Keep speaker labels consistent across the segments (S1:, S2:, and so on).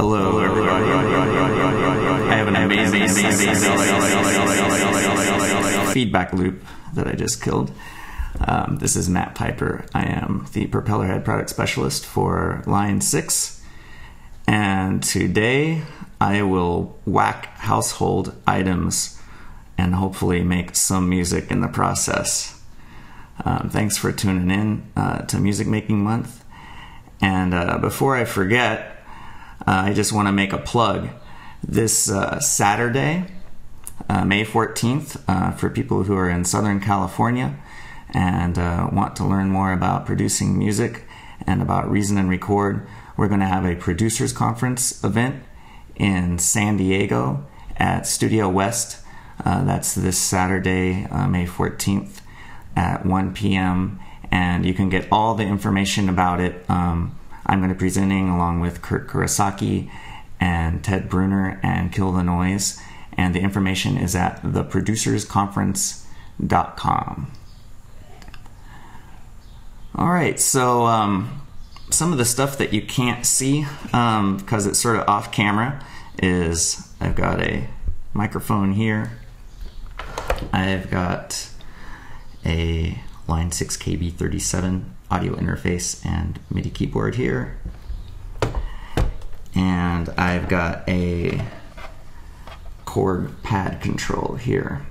S1: Hello, everybody. I have an amazing feedback loop that I just killed. This is Matt Piper. I am the propeller head product specialist for line 6. And today I will whack household items and hopefully make some music in the process. Thanks for tuning in to Music Making Month. And before I forget, I just want to make a plug. This Saturday, May 14th, for people who are in Southern California and want to learn more about producing music and about Reason and Record, we're going to have a producers conference event in San Diego at Studio West. That's this Saturday, May 14th at 1 p.m. and you can get all the information about it. I'm going to be presenting along with Kurt Kurosaki and Ted Bruner and Kill the Noise, and the information is at theproducersconference.com. Alright, so some of the stuff that you can't see because it's sort of off camera is I've got a microphone here, I've got a line 6 KB37 audio interface and MIDI keyboard here, and I've got a Korg pad control here,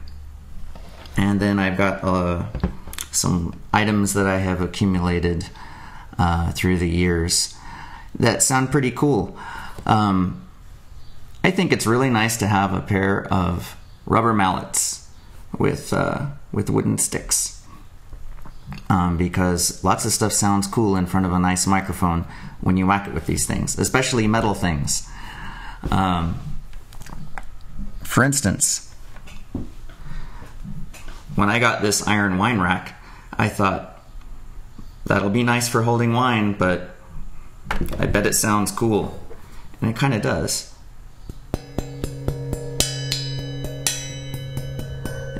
S1: and then I've got some items that I have accumulated through the years that sound pretty cool. I think it's really nice to have a pair of rubber mallets with wooden sticks. Because lots of stuff sounds cool in front of a nice microphone when you whack it with these things, especially metal things. For instance, when I got this iron wine rack, I thought, that'll be nice for holding wine, but I bet it sounds cool. And it kind of does.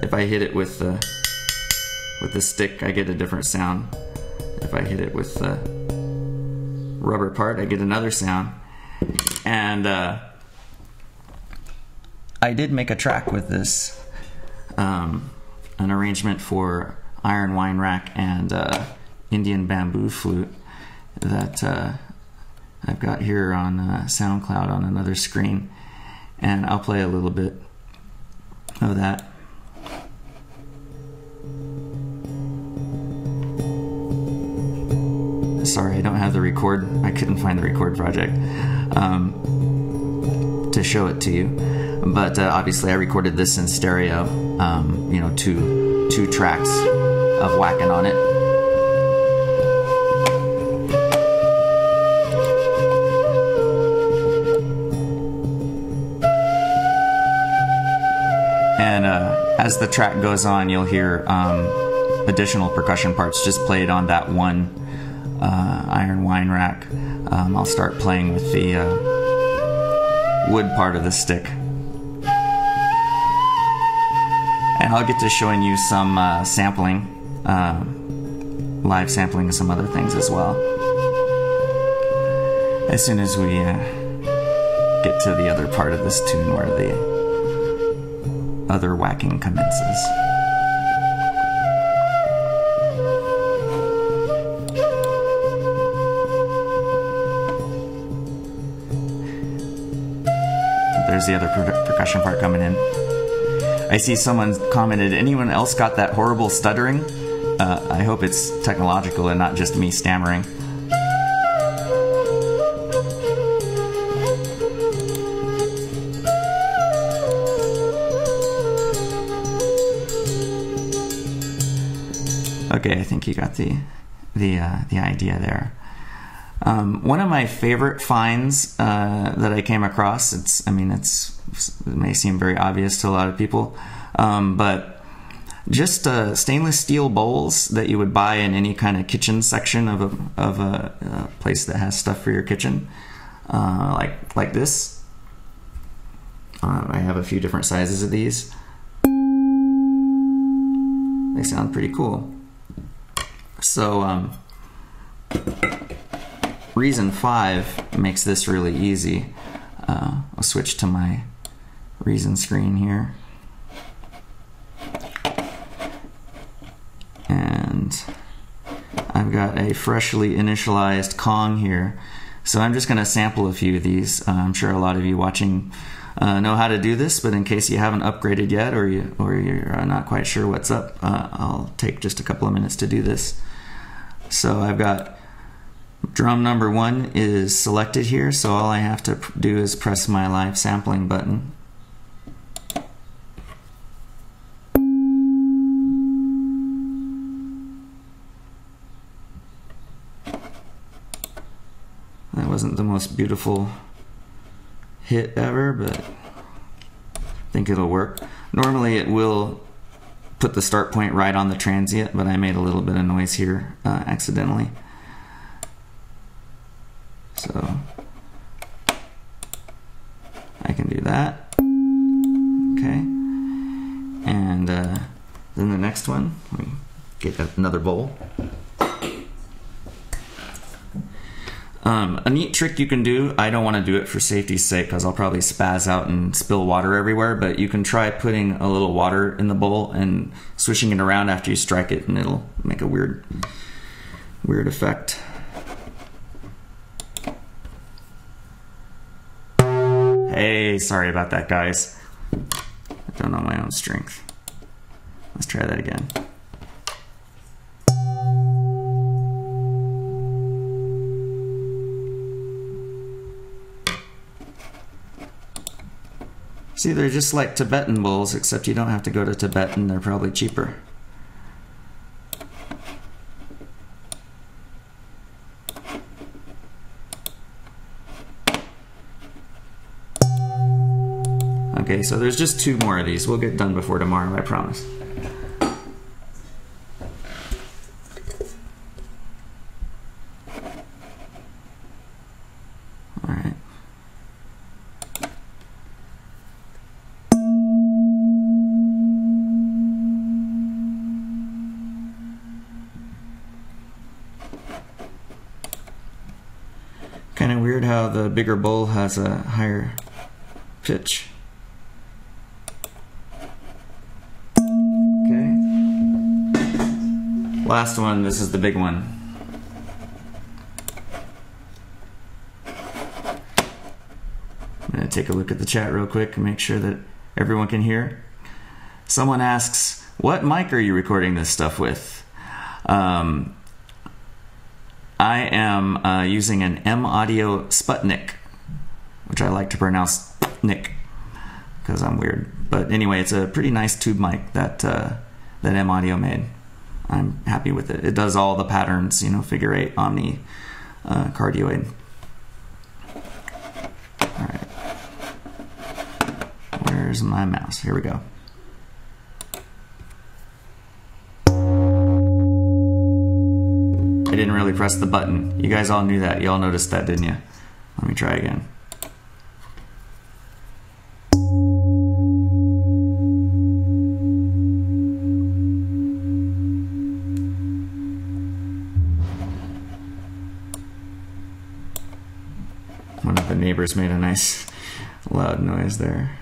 S1: If I hit it with the stick, I get a different sound. If I hit it with the rubber part, I get another sound. And I did make a track with this, an arrangement for iron wine rack and Indian bamboo flute that I've got here on SoundCloud on another screen. And I'll play a little bit of that. Sorry, I don't have the record. I couldn't find the record project to show it to you. But obviously I recorded this in stereo, you know, two tracks of whacking on it. And as the track goes on, you'll hear additional percussion parts just played on that one iron wine rack. I'll start playing with the wood part of the stick, and I'll get to showing you some sampling, live sampling of some other things as well, as soon as we get to the other part of this tune where the other whacking commences. There's the other percussion part coming in. I see someone commented, anyone else got that horrible stuttering? I hope it's technological and not just me stammering. Okay, I think you got the idea there. One of my favorite finds that I came across, it may seem very obvious to a lot of people, but just stainless steel bowls that you would buy in any kind of kitchen section of a place that has stuff for your kitchen, like this. I have a few different sizes of these. They sound pretty cool. So Reason 5 makes this really easy. I'll switch to my Reason screen here. And I've got a freshly initialized Kong here. So I'm just going to sample a few of these. I'm sure a lot of you watching know how to do this, but in case you haven't upgraded yet, or you're not quite sure what's up, I'll take just a couple of minutes to do this. So I've got drum number 1 is selected here, so all I have to do is press my live sampling button. That wasn't the most beautiful hit ever, but I think it'll work. Normally it will put the start point right on the transient, but I made a little bit of noise here accidentally. So I can do that. Okay. And then the next one, let me get another bowl. A neat trick you can do, I don't want to do it for safety's sake because I'll probably spaz out and spill water everywhere, but you can try putting a little water in the bowl and swishing it around after you strike it, and it'll make a weird effect. Hey, sorry about that, guys. I don't know my own strength. Let's try that again. See, they're just like Tibetan bowls, except you don't have to go to Tibet, and they're probably cheaper. Okay, so there's just 2 more of these. We'll get done before tomorrow, I promise. All right. Kind of weird how the bigger bowl has a higher pitch. Okay. Last one, this is the big one. I'm going to take a look at the chat real quick and make sure that everyone can hear. Someone asks, what mic are you recording this stuff with? I am using an M Audio Sputnik, which I like to pronounce Nick because I'm weird. But anyway, it's a pretty nice tube mic that that M Audio made. I'm happy with it. It does all the patterns, you know, figure 8, omni, cardioid. All right. Where's my mouse? Here we go. I didn't really press the button. You guys all knew that. You all noticed that, didn't you? Let me try again. One of the neighbors made a nice loud noise there.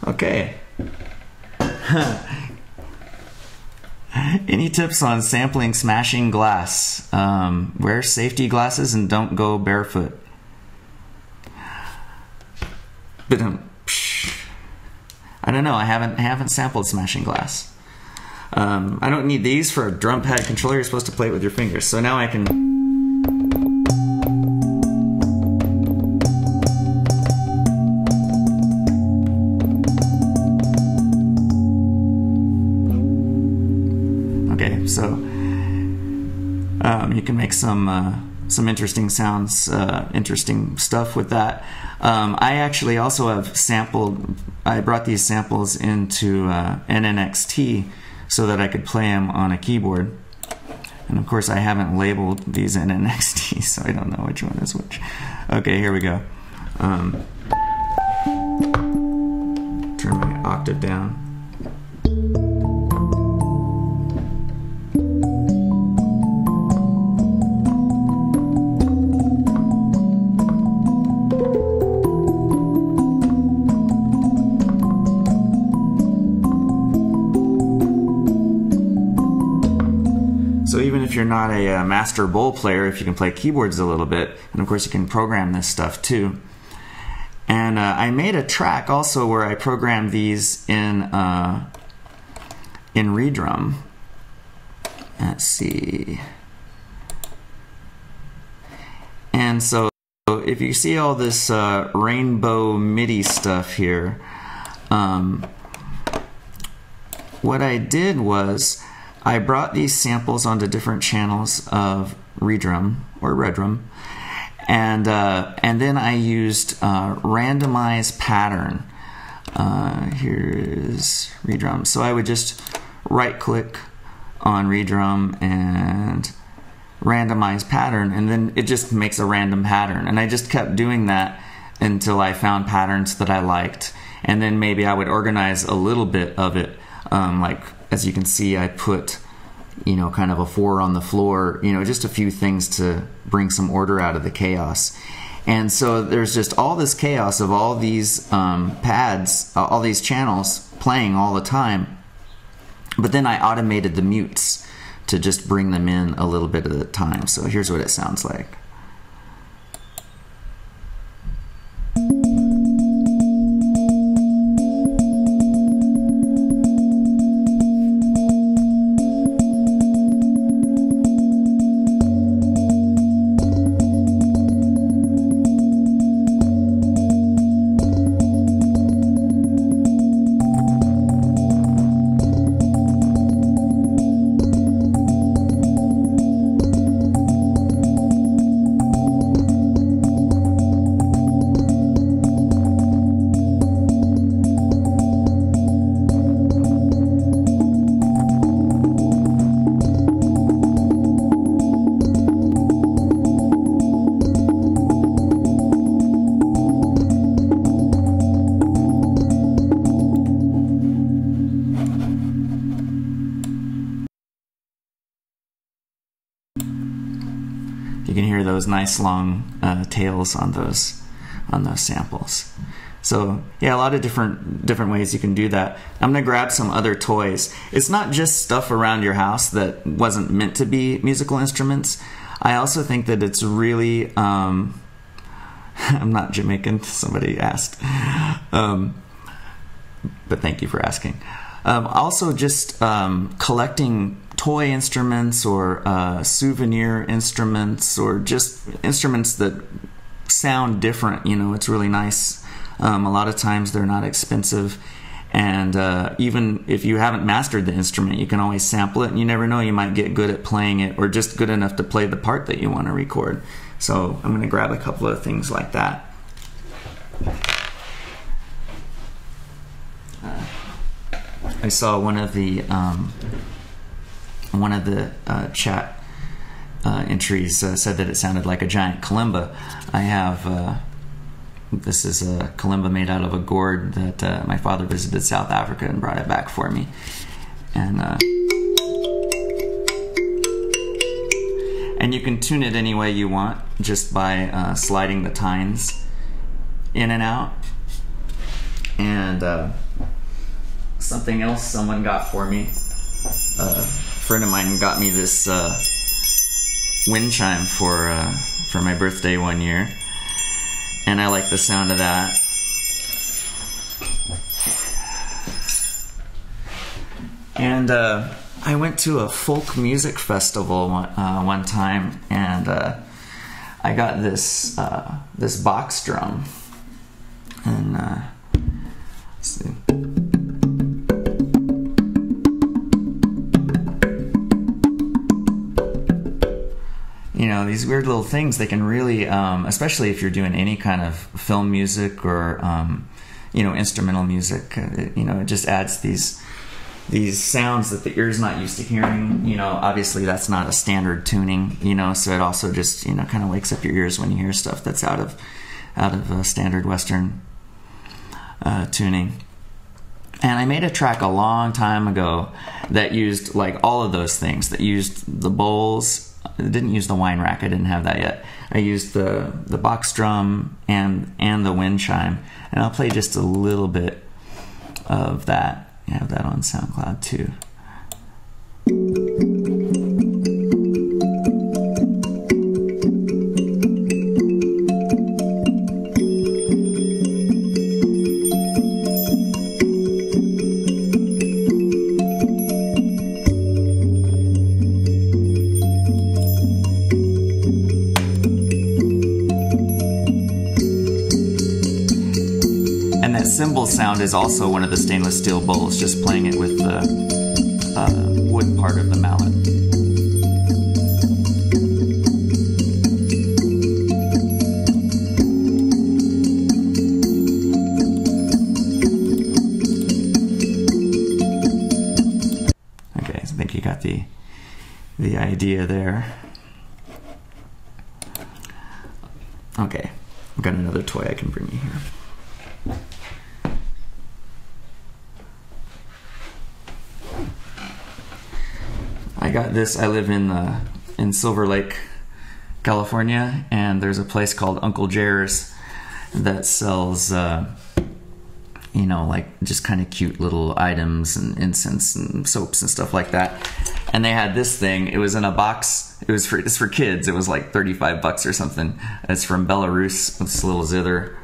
S1: Okay. Any tips on sampling smashing glass? Wear safety glasses and don't go barefoot. But I don't know. I haven't sampled smashing glass. I don't need these for a drum pad controller. You're supposed to play it with your fingers. So now I can. So you can make some interesting sounds, interesting stuff with that. I actually also have sampled. I brought these samples into NNXT so that I could play them on a keyboard. And of course, I haven't labeled these NNXT, so I don't know which one is which. Okay, here we go. Turn my octave down. you're not a master bowl player, if you can play keyboards a little bit, and of course you can program this stuff too. And I made a track also where I programmed these in Redrum. Let's see. And so if you see all this rainbow MIDI stuff here, what I did was I brought these samples onto different channels of Redrum or Redrum, and then I used randomize pattern. Here is Redrum. So I would just right click on Redrum and randomize pattern, and then it just makes a random pattern. And I just kept doing that until I found patterns that I liked, and then maybe I would organize a little bit of it. Like as you can see, I put, you know, kind of a 4 on the floor, you know, just a few things to bring some order out of the chaos. And so there's just all this chaos of all these pads, all these channels playing all the time. But then I automated the mutes to just bring them in a little bit at a time. So here's what it sounds like. You can hear those nice long tails on those samples. So yeah, a lot of different ways you can do that. I'm gonna grab some other toys. It's not just stuff around your house that wasn't meant to be musical instruments. I also think that it's really I'm not Jamaican, somebody asked, but thank you for asking. Also just collecting toy instruments or souvenir instruments, or just instruments that sound different. You know, it's really nice. A lot of times they're not expensive, and even if you haven't mastered the instrument, you can always sample it, and you never know, you might get good at playing it, or just good enough to play the part that you want to record. So I'm going to grab a couple of things like that. I saw one of the chat entries said that it sounded like a giant kalimba. I have this is a kalimba made out of a gourd that my father visited South Africa and brought it back for me, and you can tune it any way you want just by sliding the tines in and out. And something else someone got for me, a friend of mine got me this wind chime for my birthday one year, and I like the sound of that. And I went to a folk music festival one time, and I got this this box drum, and let's see. You know, these weird little things, they can really, especially if you're doing any kind of film music or, you know, instrumental music, you know, it just adds these sounds that the ear's not used to hearing. You know, obviously that's not a standard tuning, you know, so it also just, you know, kind of wakes up your ears when you hear stuff that's out of standard Western tuning. And I made a track a long time ago that used like all of those things, that used the bowls. I didn't use the wine rack, I didn't have that yet. I used the box drum and the wind chime, and I'll play just a little bit of that. I have that on SoundCloud too. cymbal sound is also one of the stainless steel bowls, just playing it with the wood part of the mallet. Okay, so I think you got the idea there. Okay, I've got another toy I can bring you here. I got this. I live in Silver Lake, California, and there's a place called Uncle Jer's that sells, you know, like just kind of cute little items and incense and soaps and stuff like that. And they had this thing. It was in a box. It's for kids. It was like 35 bucks or something. It's from Belarus. It's a little zither.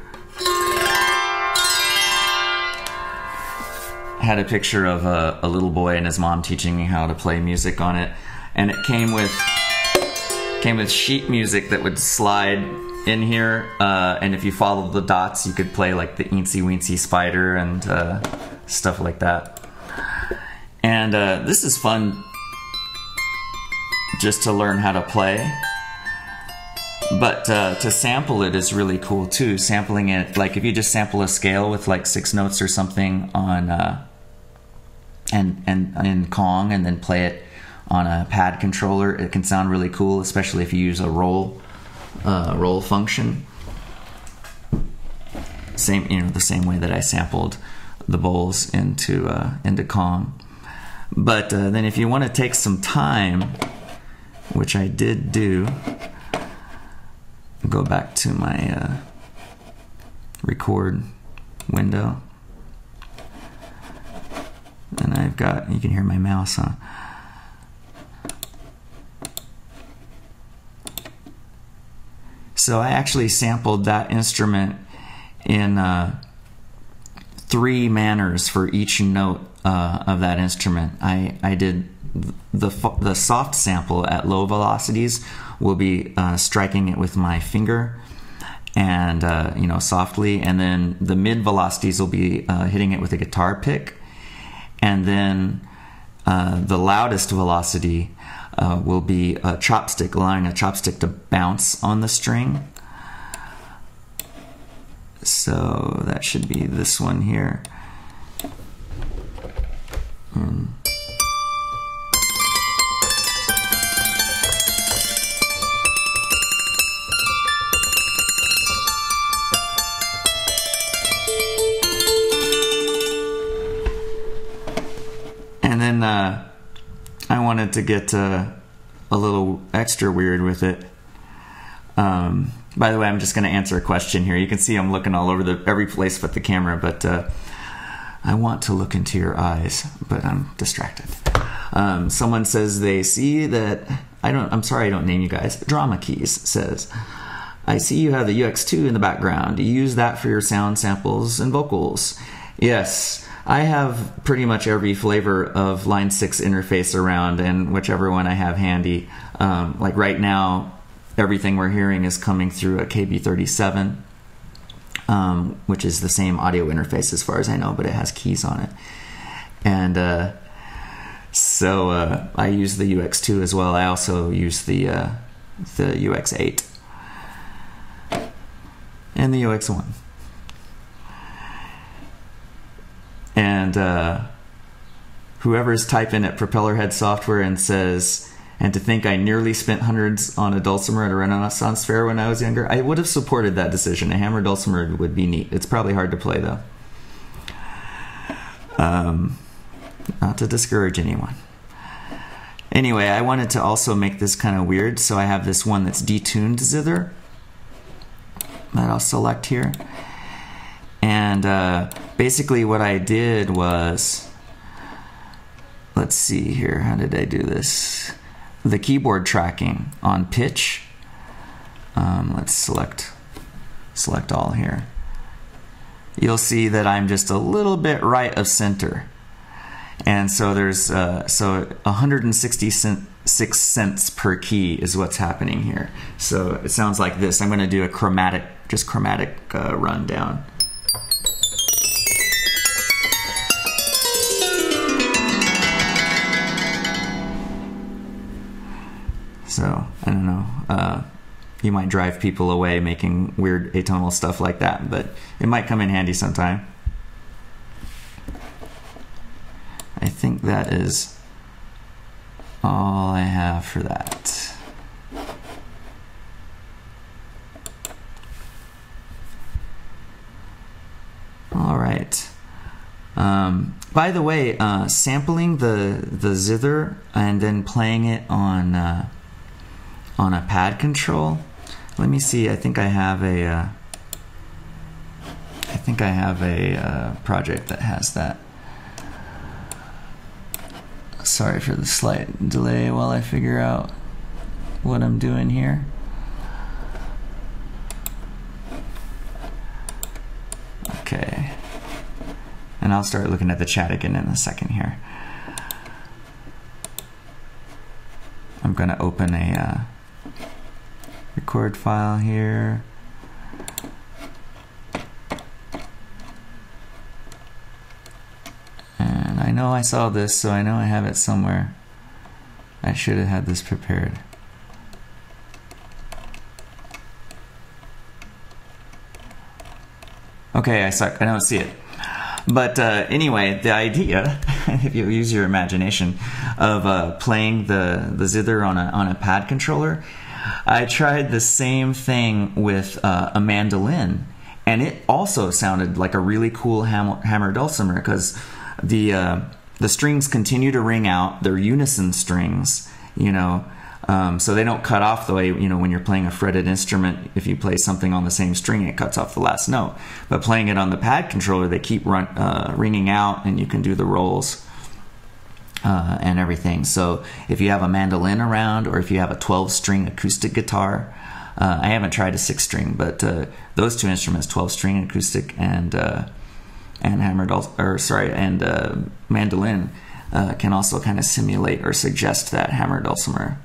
S1: Had a picture of a little boy and his mom teaching me how to play music on it, and it came with sheet music that would slide in here, and if you followed the dots you could play like the Eensy Weensy Spider and stuff like that. And this is fun just to learn how to play, but to sample it is really cool too. Sampling it, like if you just sample a scale with like 6 notes or something on and in Kong, and then play it on a pad controller, it can sound really cool, especially if you use a roll function. Same, you know, the same way that I sampled the bowls into Kong. But then if you want to take some time, which I did do, go back to my record window, and I've got, you can hear my mouse, huh? So I actually sampled that instrument in 3 manners for each note of that instrument. I did the soft sample at low velocities. Will be striking it with my finger and you know, softly, and then the mid velocities will be hitting it with a guitar pick, and then the loudest velocity will be a chopstick, allowing a chopstick to bounce on the string. So that should be this one here. And then I wanted to get a little extra weird with it. By the way, I'm just going to answer a question here. You can see I'm looking all over every place but the camera, but I want to look into your eyes, but I'm distracted. Someone says they see that, I'm sorry I don't name you guys. Drama Keys says, I see you have the UX2 in the background. Do you use that for your sound samples and vocals? Yes. I have pretty much every flavor of Line 6 interface around, and whichever one I have handy. Like right now, everything we're hearing is coming through a KB37, which is the same audio interface as far as I know, but it has keys on it. And so I use the UX2 as well. I also use the UX8 and the UX1. And whoever's typing at Propellerhead Software and says, and to think I nearly spent hundreds on a dulcimer at a Renaissance fair when I was younger, I would have supported that decision. A hammer dulcimer would be neat. It's probably hard to play though. Not to discourage anyone. Anyway, I wanted to also make this kind of weird, so I have this one that's detuned zither that I'll select here. And basically what I did was, let's see here, how did I do this? The keyboard tracking on pitch. Let's select all here. You'll see that I'm just a little bit right of center. And so there's, so 166 cents per key is what's happening here. So it sounds like this. I'm gonna do a chromatic rundown. So I don't know. You might drive people away making weird atonal stuff like that, but it might come in handy sometime. I think that is all I have for that. All right. By the way, sampling the zither and then playing it on a pad control. Let me see. I think I have a project that has that. Sorry for the slight delay while I figure out what I'm doing here. Okay. And I'll start looking at the chat again in a second here. I'm going to open a record file here. And I know I saw this, so I know I have it somewhere. I should have had this prepared. Okay, I suck. I don't see it. But anyway, the idea, if you use your imagination, of playing the zither on a pad controller, I tried the same thing with a mandolin, and it also sounded like a really cool hammer dulcimer, because the strings continue to ring out. They're unison strings, you know. So they don't cut off the way, you know, when you're playing a fretted instrument, if you play something on the same string, it cuts off the last note. But playing it on the pad controller, they keep ringing out, and you can do the rolls and everything. So if you have a mandolin around, or if you have a 12-string acoustic guitar, I haven't tried a 6-string, but those two instruments, 12-string acoustic and mandolin, can also kind of simulate or suggest that hammer dulcimer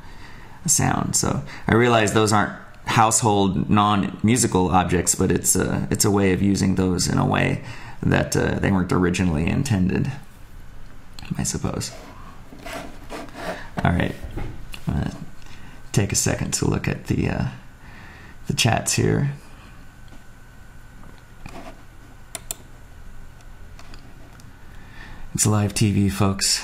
S1: sound. So I realize those aren't household non-musical objects, but it's a way of using those in a way that they weren't originally intended, I suppose. All right, I'm gonna take a second to look at the chats here. It's live TV, folks.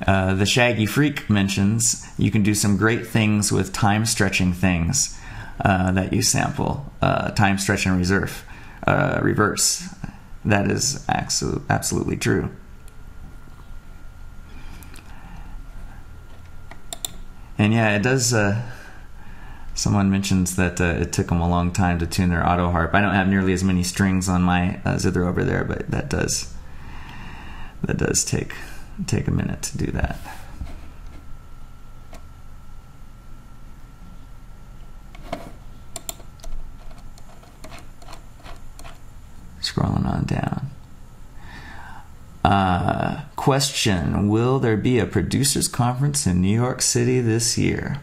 S1: The Shaggy Freak mentions you can do some great things with time stretching things that you sample. Time stretch and reverse. That is absolutely true. And yeah, it does. Someone mentions that it took them a long time to tune their auto harp. I don't have nearly as many strings on my zither over there, but that does take a minute to do that. Scrolling on down. Question: will there be a producers conference in New York City this year?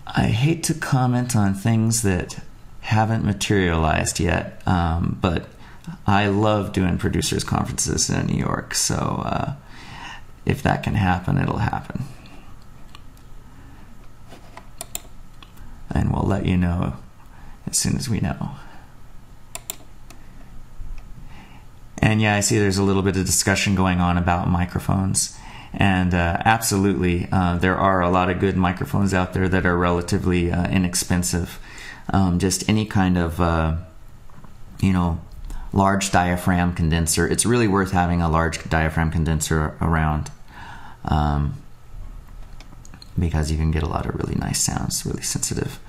S1: I hate to comment on things that haven't materialized yet, but I love doing producers conferences in New York, so if that can happen, it'll happen. And we'll let you know as soon as we know. And yeah, I see there's a little bit of discussion going on about microphones. And absolutely, there are a lot of good microphones out there that are relatively inexpensive. Just any kind of, large diaphragm condenser. It's really worth having a large diaphragm condenser around, because you can get a lot of really nice sounds, really sensitive.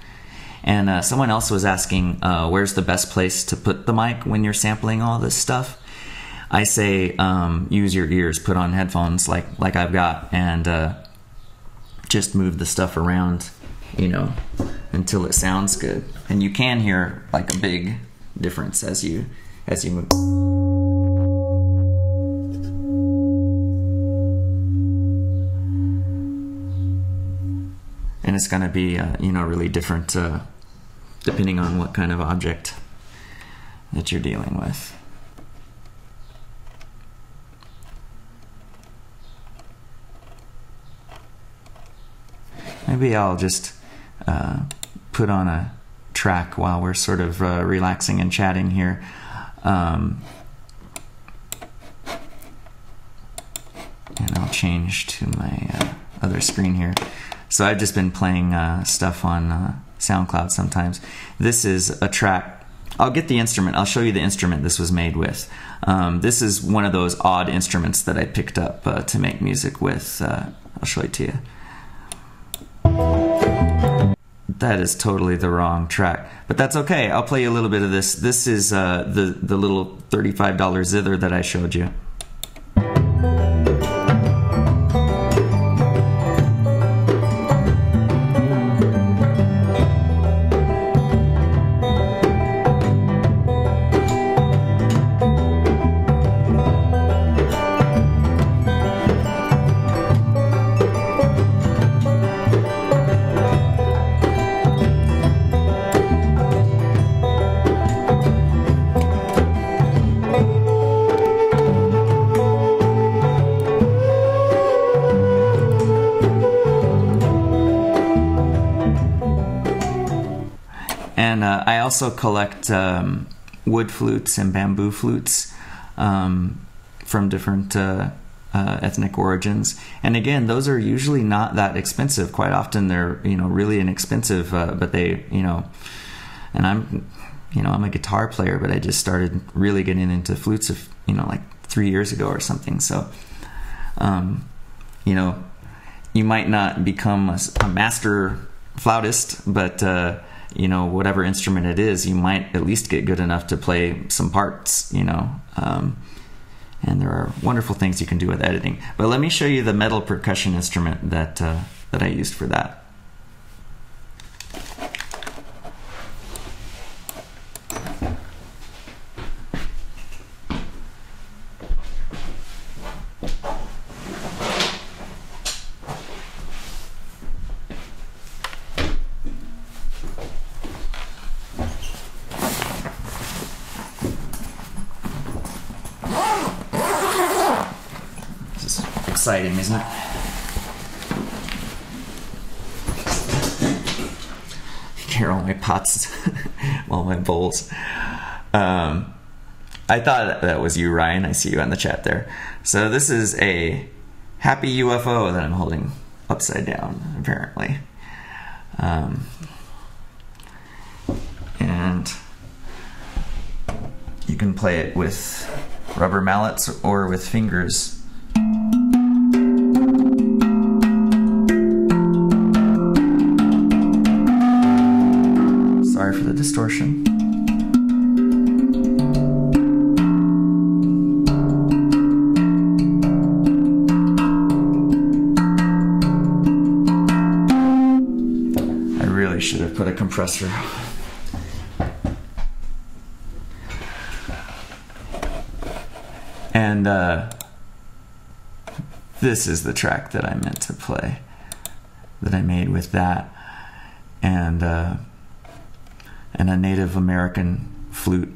S1: And someone else was asking, where's the best place to put the mic when you're sampling all this stuff? I say use your ears, put on headphones like I've got, and just move the stuff around, until it sounds good. And you can hear like a big difference as you move. And it's going to be really different depending on what kind of object that you're dealing with. Maybe I'll just put on a track while we're sort of relaxing and chatting here. And I'll change to my other screen here. So I've just been playing stuff on SoundCloud sometimes. This is a track. I'll get the instrument. I'll show you the instrument this was made with. This is one of those odd instruments that I picked up to make music with. I'll show it to you. That is totally the wrong track, but that's okay. I'll play you a little bit of this. This is the little $35 Zither that I showed you. And I also collect wood flutes and bamboo flutes from different ethnic origins. And again, those are usually not that expensive. Quite often they're, really inexpensive, but they, and I'm a guitar player, but I just started really getting into flutes like 3 years ago or something. So, you might not become a master flautist, but whatever instrument it is, you might at least get good enough to play some parts, and there are wonderful things you can do with editing. But let me show you the metal percussion instrument that I used for that. Exciting, isn't it? Here are all my pots, all my bowls. I thought that was you, Ryan. I see you on the chat there. So this is a happy UFO that I'm holding upside down, apparently. And you can play it with rubber mallets or with fingers. Sorry for the distortion. I really should have put a compressor. And this is the track that I meant to play, that I made with that, and a Native American flute.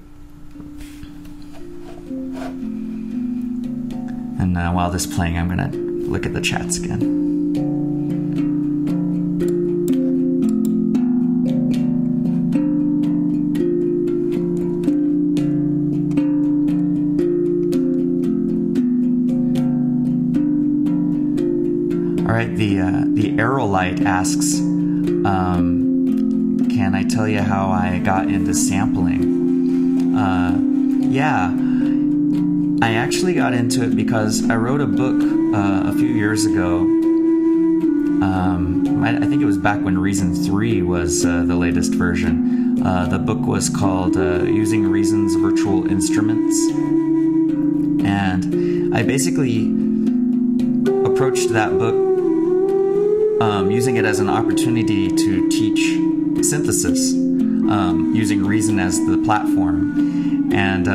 S1: And while this is playing, I'm gonna look at the chats again. All right, the Aerolite asks, can I tell you how I got into sampling? Yeah, I actually got into it because I wrote a book a few years ago. I think it was back when Reason 3 was the latest version. The book was called Using Reason's Virtual Instruments. And I basically approached that book using it as an opportunity to teach synthesis, using Reason as the platform. And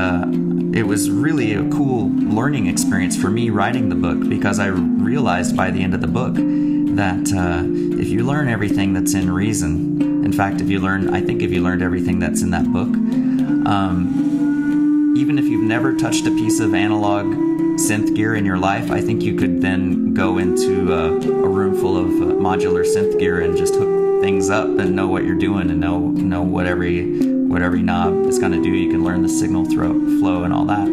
S1: it was really a cool learning experience for me writing the book, because I realized by the end of the book that if you learn everything that's in Reason In fact, I think if you learned everything that's in that book, even if you've never touched a piece of analog synth gear in your life, I think you could then go into a room full of modular synth gear and just hook things up and know what you're doing and know what every knob is going to do. You can learn the signal flow and all that.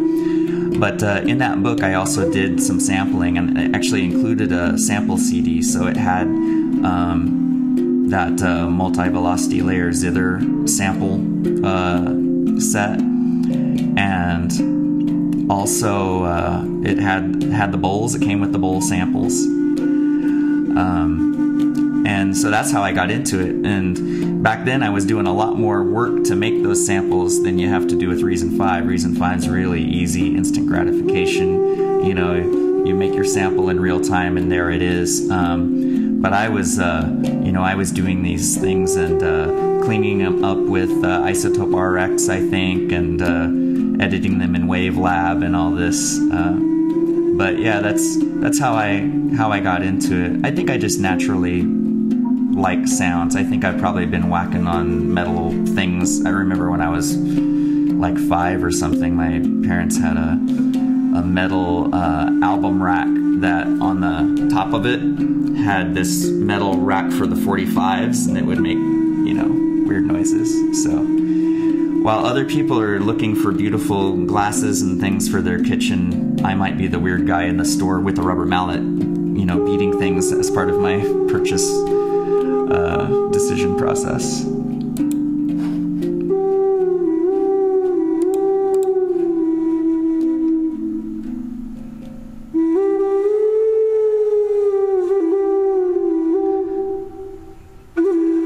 S1: But in that book, I also did some sampling, and it actually included a sample CD. So it had that multi-velocity layer Zither sample set, and also it had the bowls. It came with the bowl samples, and so that's how I got into it. And back then I was doing a lot more work to make those samples than you have to do with Reason 5. Reason 5 is really easy, instant gratification. You make your sample in real time and there it is. But I was doing these things and cleaning them up with Isotope RX, I think, and editing them in WaveLab and all this. But yeah, that's how I got into it. I think I just naturally like sounds. I think I've probably been whacking on metal things. I remember when I was like 5 or something, my parents had a metal album rack that on the top of it had this metal rack for the 45s, and it would make, weird noises. So while other people are looking for beautiful glasses and things for their kitchen, I might be the weird guy in the store with a rubber mallet, beating things as part of my purchase decision process.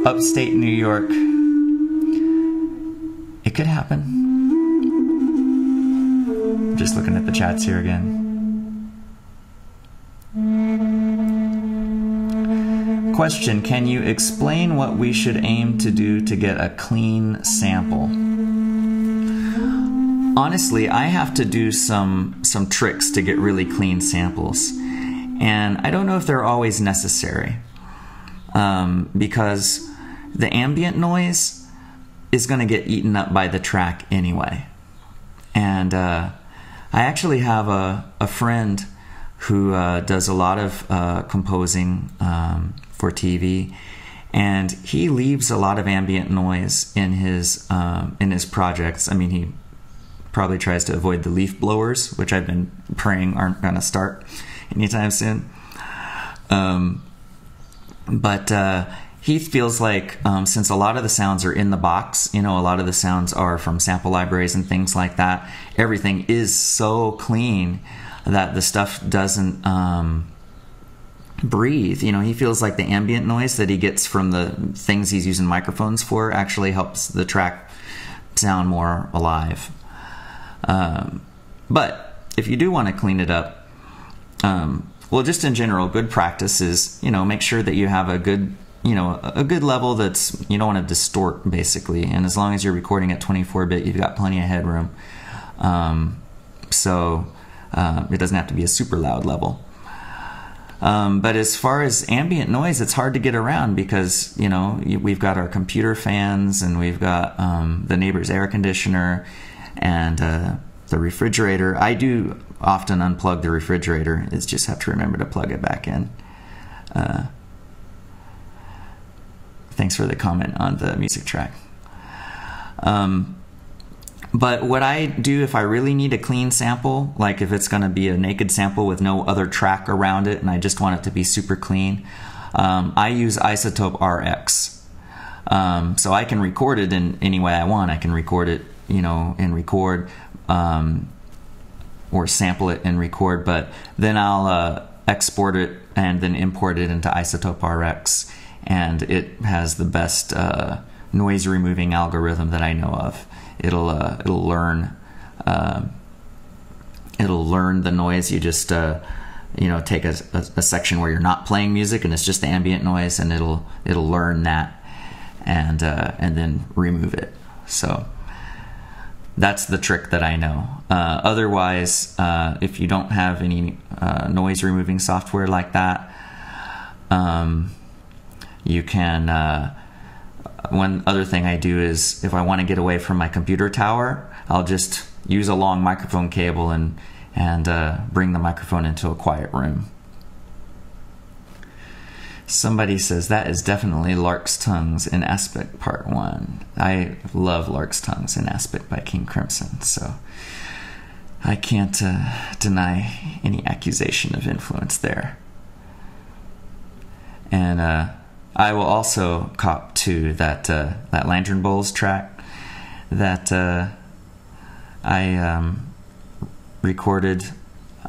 S1: Upstate New York. It could happen. I'm just looking at the chats here again. Question, can you explain what we should aim to do to get a clean sample? Honestly, I have to do some tricks to get really clean samples. And I don't know if they're always necessary. Because the ambient noise is going to get eaten up by the track anyway. And I actually have a friend who does a lot of composing for TV, and he leaves a lot of ambient noise in his projects. I mean, he probably tries to avoid the leaf blowers, which I've been praying aren't going to start anytime soon. But he feels like since a lot of the sounds are in the box, a lot of the sounds are from sample libraries and things like that, everything is so clean that the stuff doesn't breathe. He feels like the ambient noise that he gets from the things he's using microphones for actually helps the track sound more alive. But if you do want to clean it up, well, just in general, good practice is, make sure that you have a good, a good level that's, you don't want to distort, basically. And as long as you're recording at 24-bit, you've got plenty of headroom. So it doesn't have to be a super loud level. But as far as ambient noise, it's hard to get around because, we've got our computer fans and we've got the neighbor's air conditioner and the refrigerator. I do often unplug the refrigerator. It's just have to remember to plug it back in. Thanks for the comment on the music track. But what I do if I really need a clean sample, like if it's going to be a naked sample with no other track around it and I just want it to be super clean, I use Isotope RX. So I can record it in any way I want. I can record it, and record, or sample it and record, but then I'll export it and then import it into Isotope RX, and it has the best noise removing algorithm that I know of. It'll learn the noise. You just take a section where you're not playing music and it's just the ambient noise, and it'll learn that and then remove it. So that's the trick that I know. Otherwise, if you don't have any noise removing software like that, you can one other thing I do is if I want to get away from my computer tower, I'll just use a long microphone cable and bring the microphone into a quiet room. Somebody says, that is definitely Lark's Tongues in Aspic Part 1. I love Lark's Tongues in Aspic by King Crimson, so I can't deny any accusation of influence there. And I will also cop to that Lantern Bowls track that I recorded.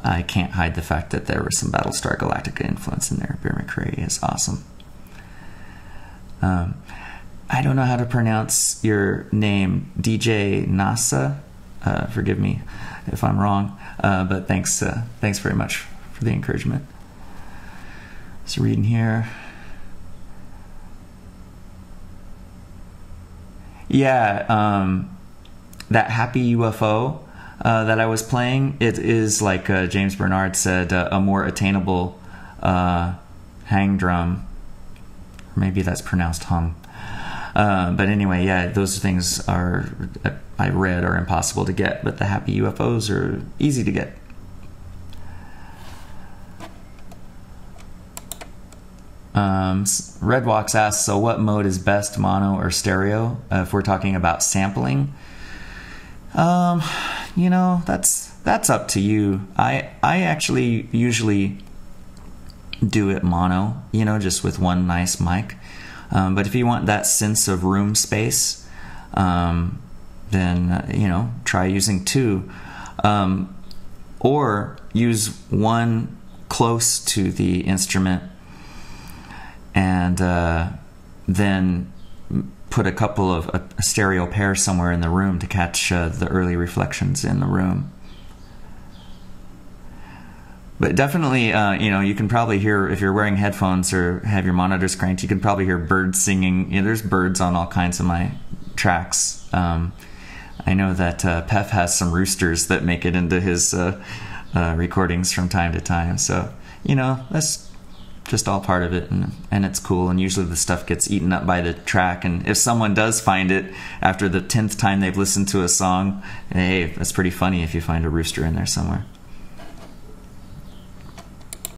S1: I can't hide the fact that there was some Battlestar Galactica influence in there. Bear McCrae is awesome. I don't know how to pronounce your name, DJ Nasa. Forgive me if I'm wrong, but thanks very much for the encouragement. So reading here. Yeah, that Happy UFO that I was playing, it is, like James Bernard said, a more attainable hang drum. Maybe that's pronounced hum. But anyway, yeah, those things are, I read, are impossible to get, but the Happy UFOs are easy to get. Redwalks asks, so what mode is best, mono or stereo? If we're talking about sampling, you know, that's up to you. I actually usually do it mono, you know, just with one nice mic. But if you want that sense of room space, then you know, try using two, or use one close to the instrument, and then put a couple of a stereo pair somewhere in the room to catch the early reflections in the room. But definitely, you know, you can probably hear, if you're wearing headphones or have your monitors cranked, you can probably hear birds singing. You know, there's birds on all kinds of my tracks. I know that Pef has some roosters that make it into his recordings from time to time. So, you know, that's just all part of it, and it's cool. And usually the stuff gets eaten up by the track, and if someone does find it after the 10th time they've listened to a song, hey, that's pretty funny if you find a rooster in there somewhere.